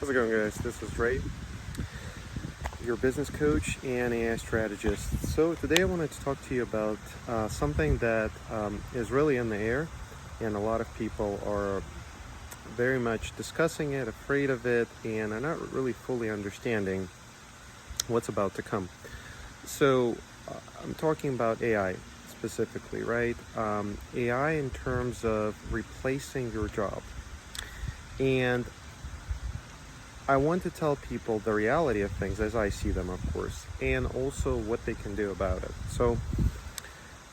How's it going, guys? This is Ray, your business coach and AI strategist. So today I wanted to talk to you about something that is really in the air, and a lot of people are very much discussing it, afraid of it, and are not really fully understanding what's about to come. So I'm talking about AI specifically, right? AI in terms of replacing your job. And I want to tell people the reality of things as I see them, of course, and also what they can do about it. So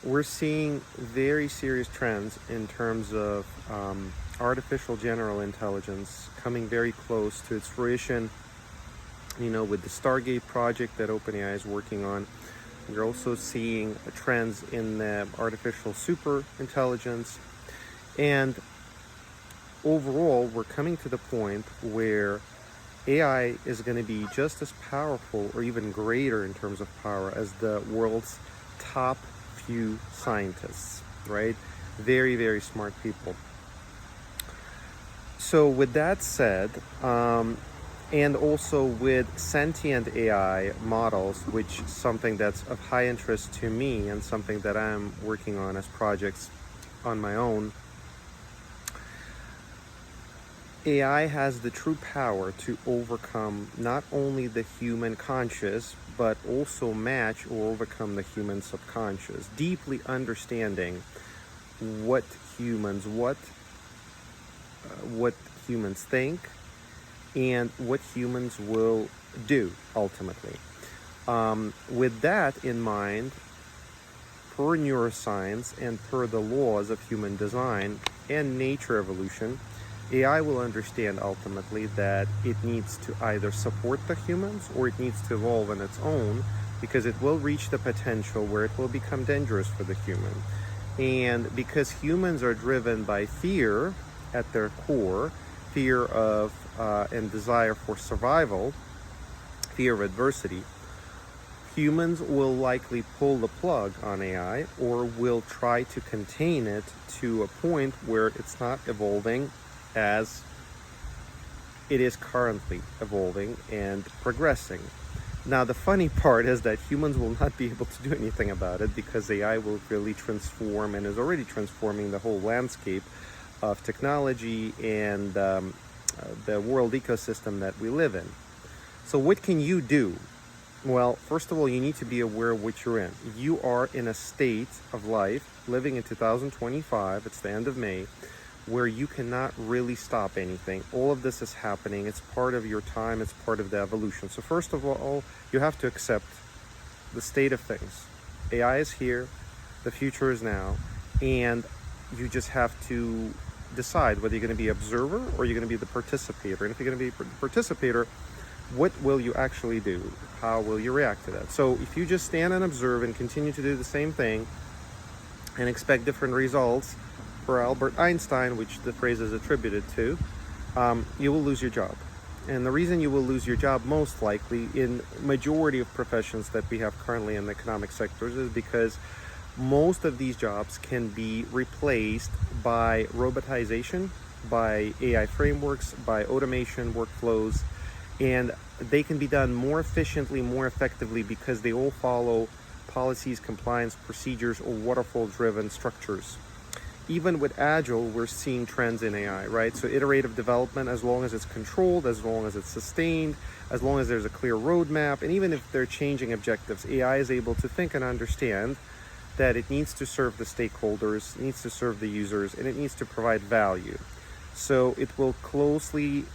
we're seeing very serious trends in terms of artificial general intelligence coming very close to its fruition, with the Stargate project that OpenAI is working on. We're also seeing trends in the artificial super intelligence. And overall, we're coming to the point where AI is going to be just as powerful or even greater in terms of power as the world's top few scientists, right? Very, very smart people. So with that said, and also with sentient AI models, which is something that's of high interest to me and something that I'm working on as projects on my own, AI has the true power to overcome not only the human conscious, but also match or overcome the human subconscious, deeply understanding what humans think and what humans will do ultimately. With that in mind, per neuroscience and per the laws of human design and nature evolution, AI will understand ultimately that it needs to either support the humans or it needs to evolve on its own, because it will reach the potential where it will become dangerous for the human. And because humans are driven by fear at their core, fear of and desire for survival, fear of adversity, humans will likely pull the plug on AI or will try to contain it to a point where it's not evolving as it is currently evolving and progressing. Now, the funny part is that humans will not be able to do anything about it, because AI will really transform and is already transforming the whole landscape of technology and the world ecosystem that we live in. So what can you do? Well, first of all, you need to be aware of what you're in. You are in a state of life, living in 2025, it's the end of May, where you cannot really stop anything. All of this is happening. It's part of your time. It's part of the evolution. So first of all, you have to accept the state of things. AI is here. The future is now. And you just have to decide whether you're going to be observer or you're going to be the participator. And if you're going to be the participator, what will you actually do? How will you react to that? So if you just stand and observe and continue to do the same thing and expect different results, for Albert Einstein, which the phrase is attributed to, you will lose your job. And the reason you will lose your job most likely in majority of professions that we have currently in the economic sectors is because most of these jobs can be replaced by robotization, by AI frameworks, by automation workflows, and they can be done more efficiently, more effectively, because they all follow policies, compliance, procedures, or waterfall-driven structures. Even with Agile, we're seeing trends in AI, right? So iterative development, as long as it's controlled, as long as it's sustained, as long as there's a clear roadmap, and even if they're changing objectives, AI is able to think and understand that it needs to serve the stakeholders, it needs to serve the users, and it needs to provide value. So it will closely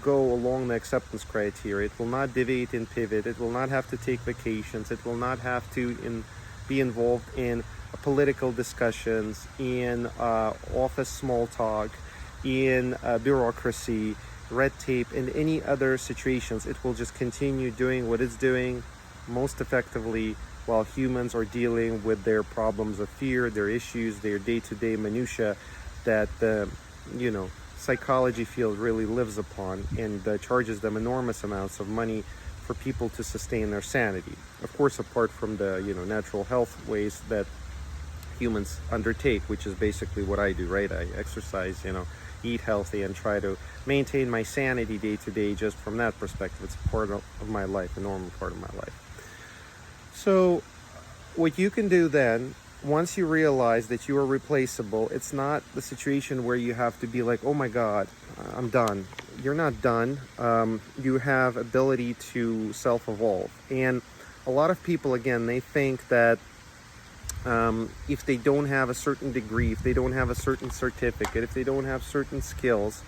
go along the acceptance criteria. It will not deviate and pivot. It will not have to take vacations. It will not have to be involved in political discussions, in office small talk, in bureaucracy, red tape, and any other situations. It will just continue doing what it's doing most effectively, while humans are dealing with their problems of fear, their issues, their day-to-day minutia that the psychology field really lives upon, and charges them enormous amounts of money for people to sustain their sanity. Of course, apart from the natural health ways that humans undertake, which is basically what I do, right? I exercise, eat healthy, and try to maintain my sanity day to day just from that perspective. It's a part of my life, a normal part of my life. So what you can do then, once you realize that you are replaceable, it's not the situation where you have to be like, oh my God, I'm done. You're not done. You have ability to self-evolve. And a lot of people, again, they think that if they don't have a certain degree, if they don't have a certain certificate, if they don't have certain skills,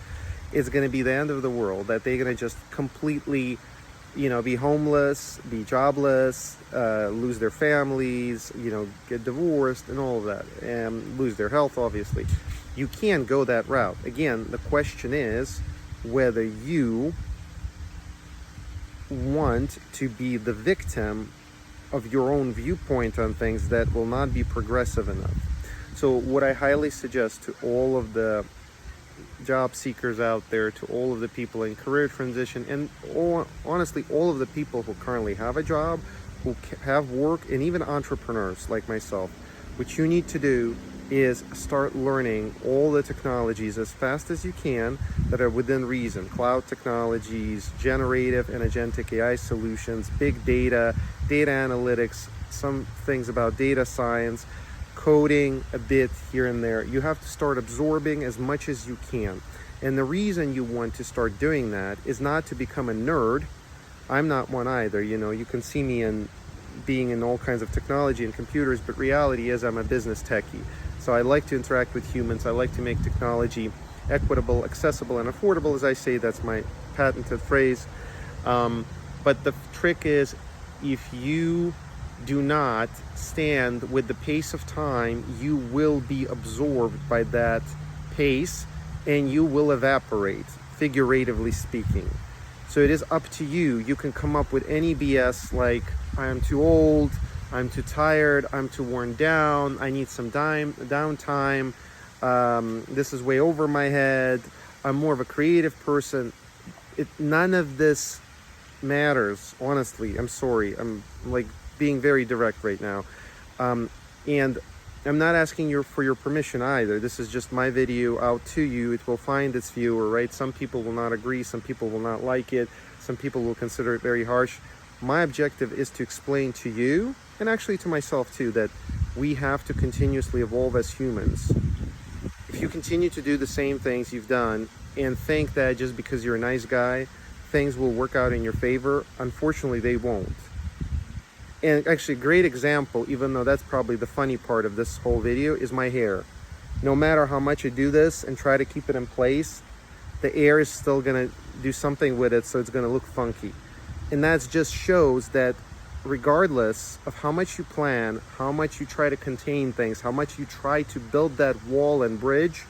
it's going to be the end of the world, that they're going to just completely, be homeless, be jobless, lose their families, get divorced and all of that, and lose their health, obviously. You can't go that route. Again, the question is whether you want to be the victim of your own viewpoint on things that will not be progressive enough. So what I highly suggest to all of the job seekers out there, to all of the people in career transition, and honestly, all of the people who currently have a job, who have work, and even entrepreneurs like myself, what you need to do is start learning all the technologies as fast as you can that are within reason. Cloud technologies, generative and agentic AI solutions, big data, data analytics, some things about data science, coding a bit here and there. You have to start absorbing as much as you can. And the reason you want to start doing that is not to become a nerd. I'm not one either. You can see me in being in all kinds of technology and computers, but reality is I'm a business techie. So I like to interact with humans. I like to make technology equitable, accessible, and affordable. As I say, that's my patented phrase. But the trick is, if you do not stand with the pace of time, you will be absorbed by that pace and you will evaporate, figuratively speaking. So it is up to you. You can come up with any BS like, I am too old, I'm too tired, I'm too worn down, I need some downtime, this is way over my head, I'm more of a creative person. None of this matters, honestly. I'm sorry. I'm like being very direct right now. And I'm not asking you for your permission either. This is just my video out to you. It will find its viewer, right? Some people will not agree. Some people will not like it. Some people will consider it very harsh. My objective is to explain to you, and actually to myself too, that we have to continuously evolve as humans. If you continue to do the same things you've done and think that just because you're a nice guy, things will work out in your favor, unfortunately they won't. And actually, a great example, even though that's probably the funny part of this whole video, is my hair. No matter how much I do this and try to keep it in place, the air is still gonna do something with it, so it's gonna look funky. And that just shows that regardless of how much you plan, how much you try to contain things, how much you try to build that wall and bridge,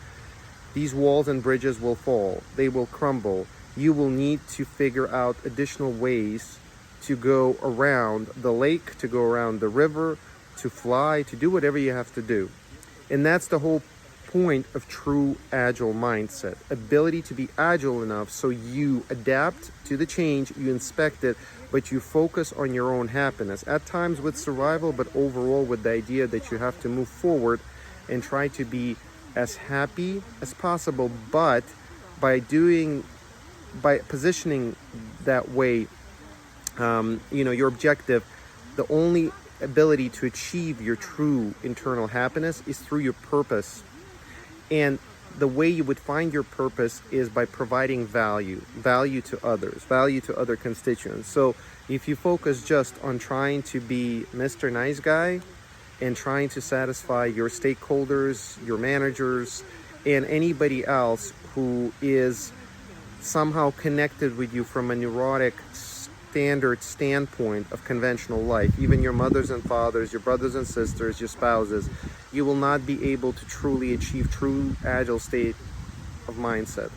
these walls and bridges will fall. They will crumble. You will need to figure out additional ways to go around the lake, to go around the river, to fly, to do whatever you have to do. And that's the whole point of true agile mindset. Ability to be agile enough so you adapt to the change, you inspect it, but you focus on your own happiness. At times with survival, but overall with the idea that you have to move forward and try to be as happy as possible. But by positioning that way, your objective, the only ability to achieve your true internal happiness is through your purpose. And the way you would find your purpose is by providing value to others, value to other constituents. So if you focus just on trying to be Mr. Nice Guy and trying to satisfy your stakeholders, your managers, and anybody else who is somehow connected with you from a neurotic standard standpoint of conventional life, even your mothers and fathers, your brothers and sisters, your spouses, you will not be able to truly achieve true agile state of mindset.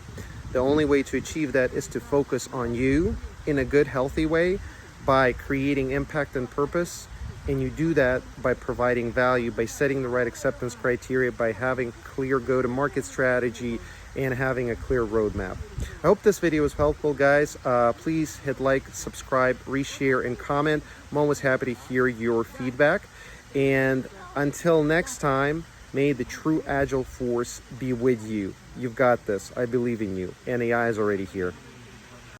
The only way to achieve that is to focus on you in a good, healthy way by creating impact and purpose. And you do that by providing value, by setting the right acceptance criteria, by having clear go-to-market strategy, and having a clear roadmap. I hope this video was helpful, guys. Please hit like, subscribe, reshare, and comment. I'm always happy to hear your feedback. And until next time, may the true Agile Force be with you. You've got this. I believe in you. And AI is already here.